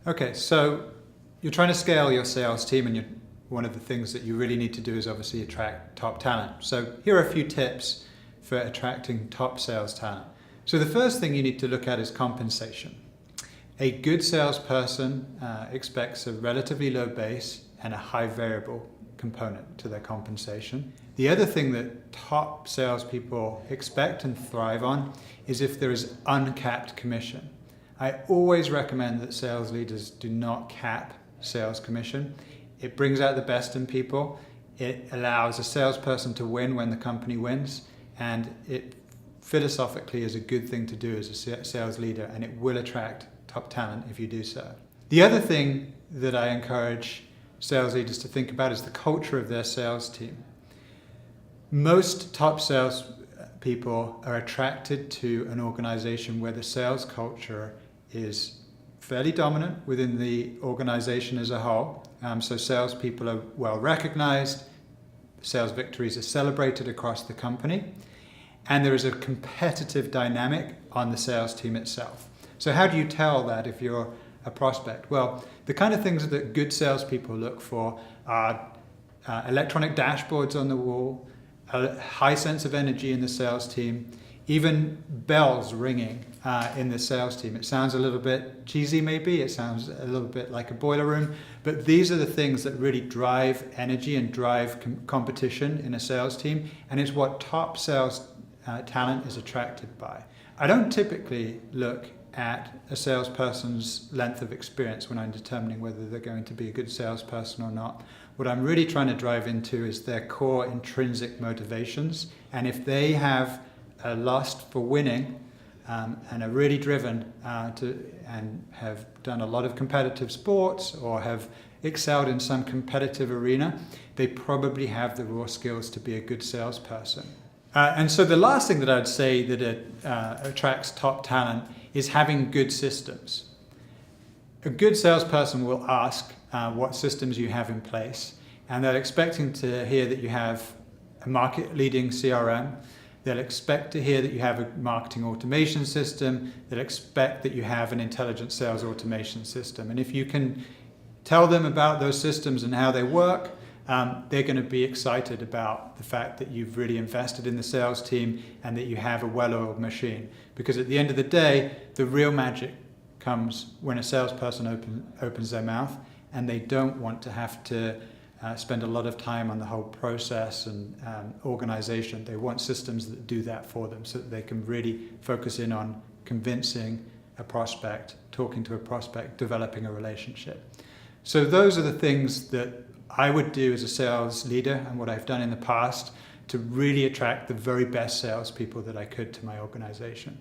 Okay, so you're trying to scale your sales team, and one of the things that you really need to do is obviously attract top talent. So here are a few tips for attracting top sales talent. So the first thing you need to look at is compensation. A good salesperson expects a relatively low base and a high variable component to their compensation. The other thing that top salespeople expect and thrive on is if there is uncapped commission. I always recommend that sales leaders do not cap sales commission. It brings out the best in people. It allows a salesperson to win when the company wins, and it philosophically is a good thing to do as a sales leader, and it will attract top talent if you do so. The other thing that I encourage sales leaders to think about is the culture of their sales team. Most top sales people are attracted to an organization where the sales culture is fairly dominant within the organization as a whole. So salespeople are well recognized, sales victories are celebrated across the company, and there is a competitive dynamic on the sales team itself. So how do you tell that if you're a prospect? Well, the kind of things that good salespeople look for are electronic dashboards on the wall, a high sense of energy in the sales team, even bells ringing in the sales team. It sounds a little bit cheesy maybe, it sounds a little bit like a boiler room, but these are the things that really drive energy and drive competition in a sales team, and it's what top sales talent is attracted by. I don't typically look at a salesperson's length of experience when I'm determining whether they're going to be a good salesperson or not. What I'm really trying to drive into is their core intrinsic motivations, and if they have a lust for winning and are really driven and have done a lot of competitive sports or have excelled in some competitive arena, they probably have the raw skills to be a good salesperson. And so the last thing that I'd say that attracts top talent is having good systems. A good salesperson will ask what systems you have in place, and they're expecting to hear that you have a market-leading CRM. They'll expect to hear that you have a marketing automation system. They'll expect that you have an intelligent sales automation system. And if you can tell them about those systems and how they work, they're going to be excited about the fact that you've really invested in the sales team and that you have a well-oiled machine. Because at the end of the day, the real magic comes when a salesperson opens their mouth, and they don't want to have to spend a lot of time on the whole process and organization. They want systems that do that for them so that they can really focus in on convincing a prospect, talking to a prospect, developing a relationship. So those are the things that I would do as a sales leader, and what I've done in the past to really attract the very best salespeople that I could to my organization.